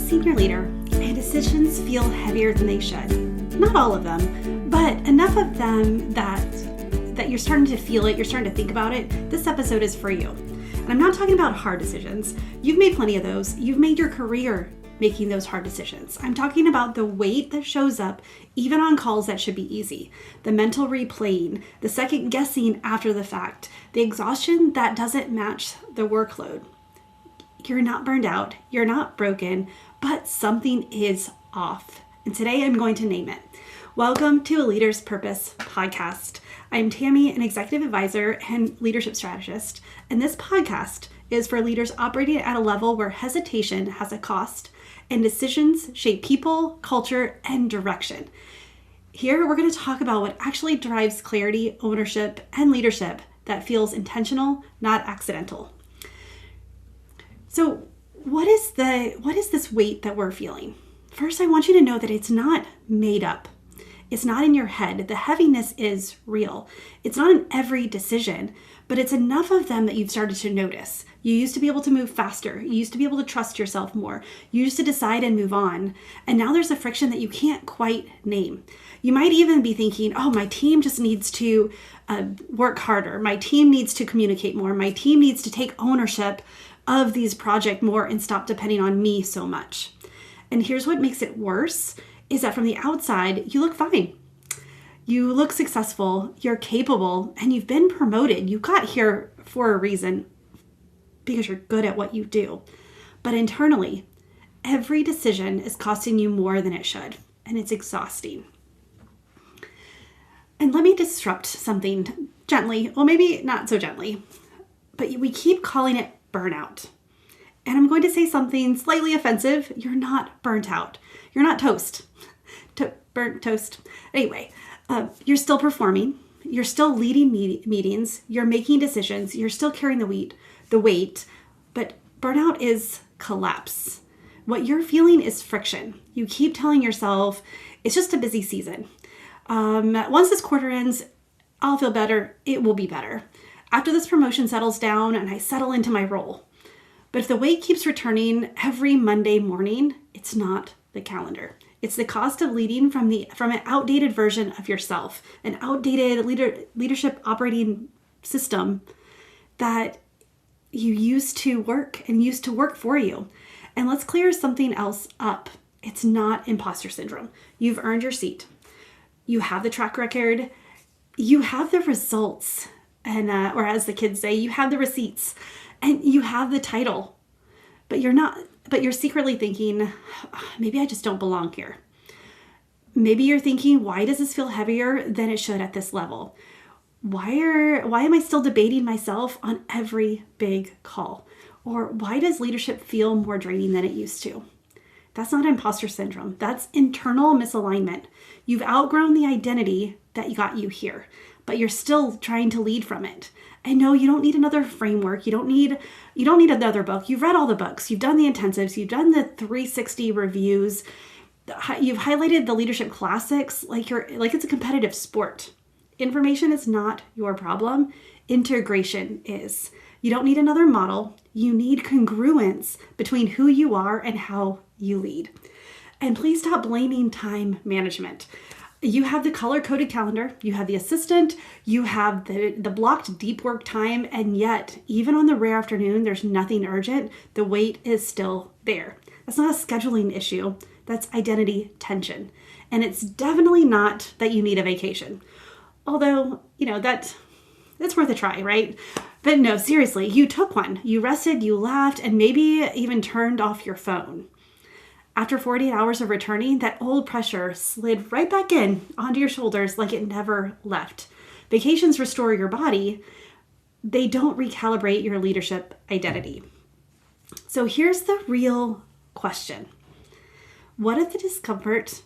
senior leader and decisions feel heavier than they should. Not all of them, but enough of them that you're starting to feel it, you're starting to think about it. This episode is for you. And I'm not talking about hard decisions. You've made plenty of those. You've made your career making those hard decisions. I'm talking about the weight that shows up even on calls that should be easy. The mental replaying, the second guessing after the fact, the exhaustion that doesn't match the workload. You're not burned out, you're not broken, but something is off. And today I'm going to name it. Welcome to A Leader's Purpose podcast. I'm Tami, an executive advisor and leadership strategist. And this podcast is for leaders operating at a level where hesitation has a cost and decisions shape people, culture, and direction. Here we're going to talk about what actually drives clarity, ownership, and leadership that feels intentional, not accidental. So what is this weight that we're feeling? First, I want you to know that it's not made up. It's not in your head. The heaviness is real. It's not in every decision, but it's enough of them that you've started to notice. You used to be able to move faster. You used to be able to trust yourself more. You used to decide and move on. And now there's a friction that you can't quite name. You might even be thinking, oh, my team just needs to work harder. My team needs to communicate more. My team needs to take ownership of these projects more and stop depending on me so much. And here's what makes it worse is that from the outside, you look fine. You look successful, you're capable, and you've been promoted. You got here for a reason because you're good at what you do. But internally, every decision is costing you more than it should, and it's exhausting. And let me disrupt something gently, well, maybe not so gently, but we keep calling it burnout. And I'm going to say something slightly offensive. You're not burnt out. You're not toast. Burnt toast. Anyway, you're still performing. You're still leading meetings. You're making decisions. You're still carrying the weight. But burnout is collapse. What you're feeling is friction. You keep telling yourself, it's just a busy season. Once this quarter ends, I'll feel better. It will be better. After this promotion settles down and I settle into my role. But if the weight keeps returning every Monday morning, it's not the calendar. It's the cost of leading from an outdated version of yourself, an outdated leadership operating system that you used to work for you. And let's clear something else up. It's not imposter syndrome. You've earned your seat. You have the track record. You have the results. And or as the kids say, you have the receipts. And you have the title. But you're secretly thinking, maybe I just don't belong here. Maybe you're thinking, why does this feel heavier than it should at this level? Why am I still debating myself on every big call? Or why does leadership feel more draining than it used to? That's not imposter syndrome. That's internal misalignment. You've outgrown the identity that got you here, but you're still trying to lead from it. And no, you don't need another framework. You don't need another book. You've read all the books. You've done the intensives. You've done the 360 reviews. You've highlighted the leadership classics like it's a competitive sport. Information is not your problem. Integration is. You don't need another model. You need congruence between who you are and how you lead. And please stop blaming time management. You have the color-coded calendar, you have the assistant, you have the blocked deep work time, and yet, even on the rare afternoon, there's nothing urgent, the weight is still there. That's not a scheduling issue, that's identity tension. And it's definitely not that you need a vacation. Although, that's worth a try, right? But no, seriously, you took one. You rested, you laughed, and maybe even turned off your phone. After 48 hours of returning, that old pressure slid right back in onto your shoulders like it never left. Vacations restore your body. They don't recalibrate your leadership identity. So here's the real question. What if the discomfort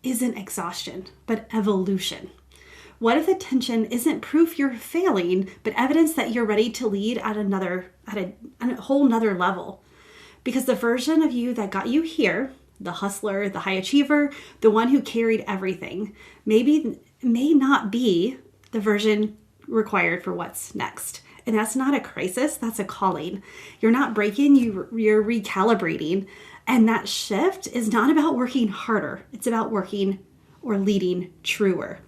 isn't exhaustion, but evolution? What if the tension isn't proof you're failing, but evidence that you're ready to lead at a whole nother level? Because the version of you that got you here, the hustler, the high achiever, the one who carried everything, may not be the version required for what's next. And that's not a crisis, that's a calling. You're not breaking, you're recalibrating. And that shift is not about working harder. It's about working or leading truer.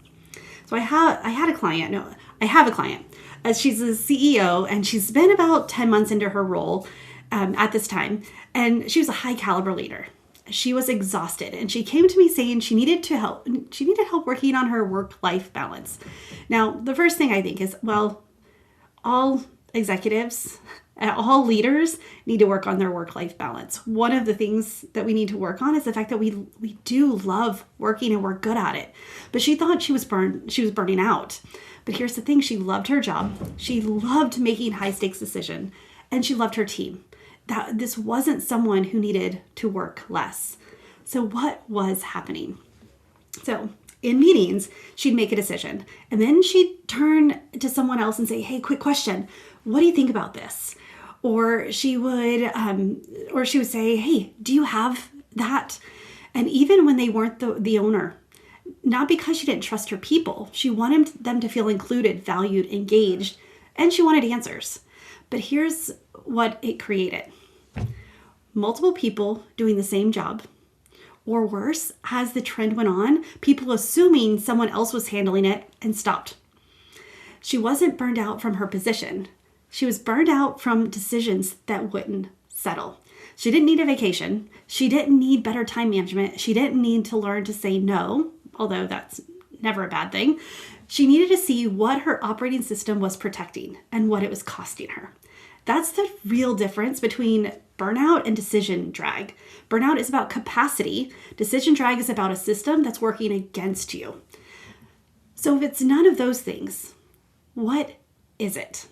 So I have a client. She's a CEO, and she's been about 10 months into her role at this time. And she was a high caliber leader. She was exhausted, and she came to me saying she needed help working on her work-life balance. Now, the first thing I think is, well, all executives, all leaders need to work on their work-life balance. One of the things that we need to work on is the fact that we do love working and we're good at it. But she thought she was burning out. But here's the thing, she loved her job. She loved making high-stakes decisions, and she loved her team. That this wasn't someone who needed to work less. So what was happening? So in meetings, she'd make a decision, and then she'd turn to someone else and say, hey, quick question. What do you think about this? Or she would say, hey, do you have that? And even when they weren't the owner, not because she didn't trust her people, she wanted them to feel included, valued, engaged, and she wanted answers. But here's what it created. Multiple people doing the same job, or worse, as the trend went on, people assuming someone else was handling it and stopped. She wasn't burned out from her position. She was burned out from decisions that wouldn't settle. She didn't need a vacation. She didn't need better time management. She didn't need to learn to say no, although that's never a bad thing. She needed to see what her operating system was protecting and what it was costing her. That's the real difference between burnout and decision drag. Burnout is about capacity. Decision drag is about a system that's working against you. So if it's none of those things, what is it?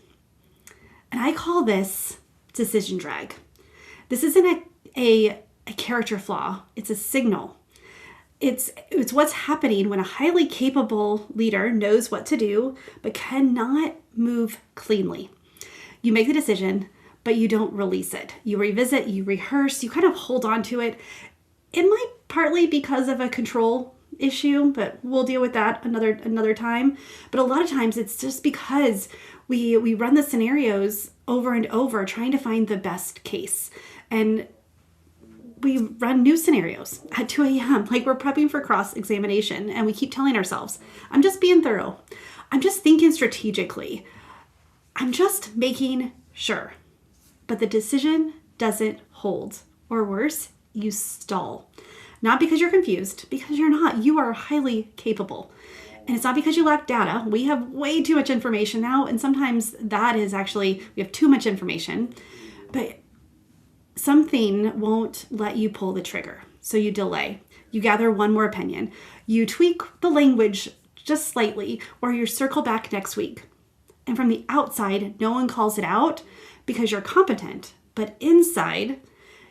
And I call this decision drag. This isn't a character flaw. It's a signal. It's what's happening when a highly capable leader knows what to do, but cannot move cleanly. You make the decision, but you don't release it. You revisit, you rehearse, you kind of hold on to it. It might partly because of a control issue, but we'll deal with that another time. But a lot of times it's just because we run the scenarios over and over trying to find the best case. And we run new scenarios at 2 a.m. like we're prepping for cross-examination, and we keep telling ourselves, I'm just being thorough. I'm just thinking strategically. I'm just making sure. But the decision doesn't hold. Or worse, you stall. Not because you're confused, because you're not. You are highly capable. And it's not because you lack data. We have way too much information now, and sometimes that is actually, we have too much information. But something won't let you pull the trigger. So you delay. You gather one more opinion. You tweak the language just slightly, or you circle back next week. And from the outside, no one calls it out because you're competent. But inside,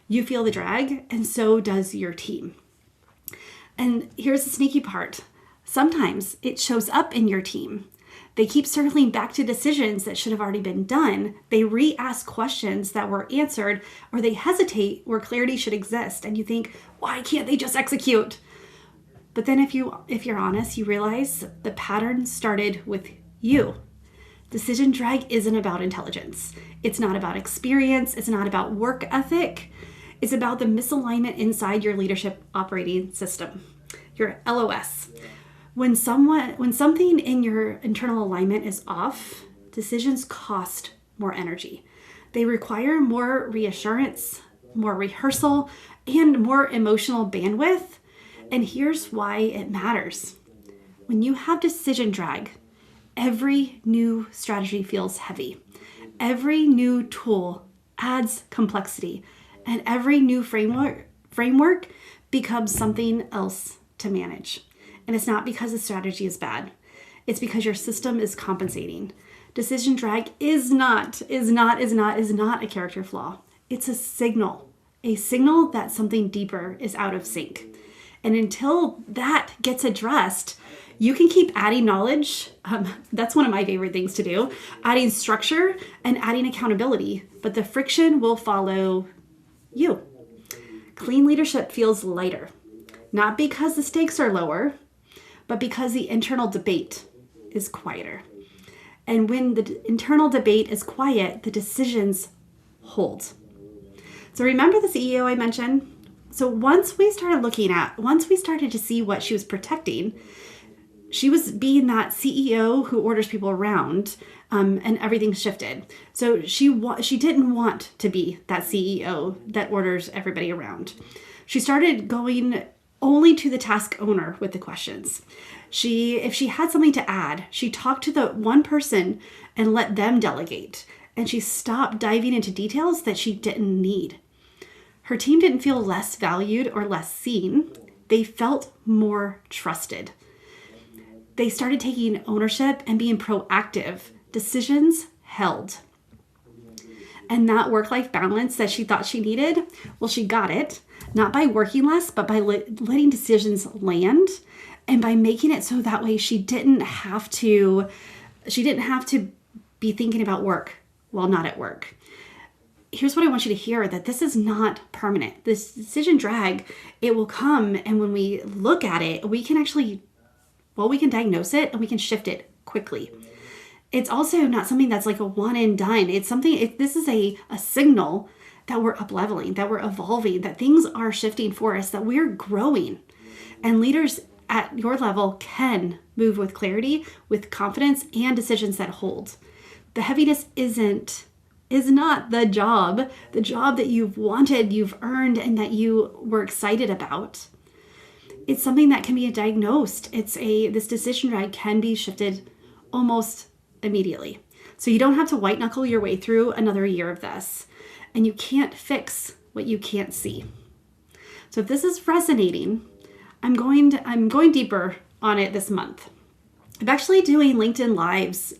you feel the drag, and so does your team. And here's the sneaky part. Sometimes it shows up in your team. They keep circling back to decisions that should have already been done. They re-ask questions that were answered, or they hesitate where clarity should exist. And you think, why can't they just execute? But then if you're honest, you realize the pattern started with you. Decision drag isn't about intelligence. It's not about experience. It's not about work ethic. It's about the misalignment inside your leadership operating system, your LOS. When something in your internal alignment is off, decisions cost more energy. They require more reassurance, more rehearsal, and more emotional bandwidth. And here's why it matters. When you have decision drag, every new strategy feels heavy. Every new tool adds complexity, and every new framework becomes something else to manage. And it's not because the strategy is bad. It's because your system is compensating. Decision drag is not a character flaw. It's a signal that something deeper is out of sync. And until that gets addressed, you can keep adding knowledge. That's one of my favorite things to do, adding structure and adding accountability, but the friction will follow you. Clean leadership feels lighter, not because the stakes are lower, but because the internal debate is quieter. And when the internal debate is quiet, the decisions hold. So remember the CEO I mentioned? So once we started to see what she was protecting, she was being that CEO who orders people around, and everything shifted. So she didn't want to be that CEO that orders everybody around. She started going only to the task owner with the questions. If she had something to add, she talked to the one person and let them delegate. And she stopped diving into details that she didn't need. Her team didn't feel less valued or less seen. They felt more trusted. They started taking ownership and being proactive. Decisions held. And that work-life balance that she thought she needed, well, she got it, not by working less, but by letting decisions land, and by making it so that way she didn't have to be thinking about work while not at work. Here's what I want you to hear, that this is not permanent. This decision drag, it will come, and when we look at it, we can diagnose it and we can shift it quickly. It's also not something that's like a one and done. This is a signal that we're up leveling, that we're evolving, that things are shifting for us, that we're growing. And leaders at your level can move with clarity, with confidence, and decisions that hold. The heaviness is not the job that you've wanted, you've earned, and that you were excited about. It's something that can be diagnosed. This decision drag can be shifted almost immediately. So you don't have to white knuckle your way through another year of this. And you can't fix what you can't see. So if this is resonating, I'm going deeper on it this month. I'm actually doing LinkedIn Lives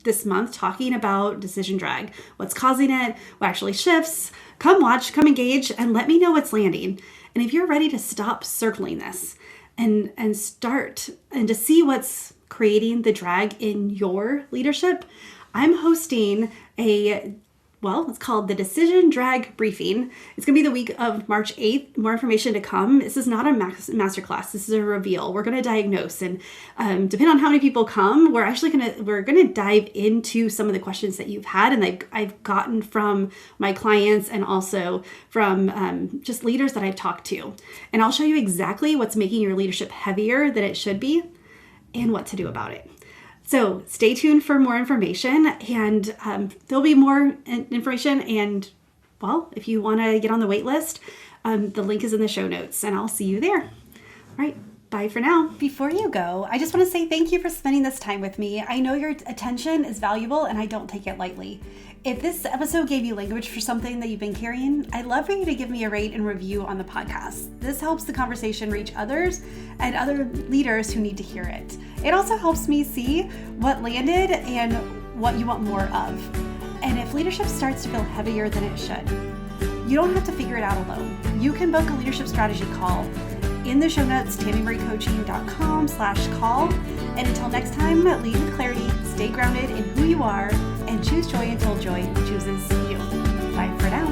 this month talking about decision drag, what's causing it, what actually shifts. Come watch, come engage, and let me know what's landing. And if you're ready to stop circling this and start and to see what's creating the drag in your leadership, I'm hosting it's called the Decision Drag Briefing. It's going to be the week of March 8th. More information to come. This is not a masterclass. This is a reveal. We're going to diagnose, and depending on how many people come, we're going to dive into some of the questions that you've had and I've gotten from my clients and also from just leaders that I've talked to. And I'll show you exactly what's making your leadership heavier than it should be and what to do about it. So stay tuned for more information, and there'll be more information. And if you want to get on the wait list, the link is in the show notes, and I'll see you there. All right. Bye for now. Before you go, I just want to say thank you for spending this time with me. I know your attention is valuable, and I don't take it lightly. If this episode gave you language for something that you've been carrying, I'd love for you to give me a rate and review on the podcast. This helps the conversation reach others and other leaders who need to hear it. It also helps me see what landed and what you want more of. And if leadership starts to feel heavier than it should, you don't have to figure it out alone. You can book a leadership strategy call in the show notes, TamiMarieCoaching.com/call. And until next time, lead with clarity, stay grounded in who you are, and choose joy until joy chooses you. Bye for now.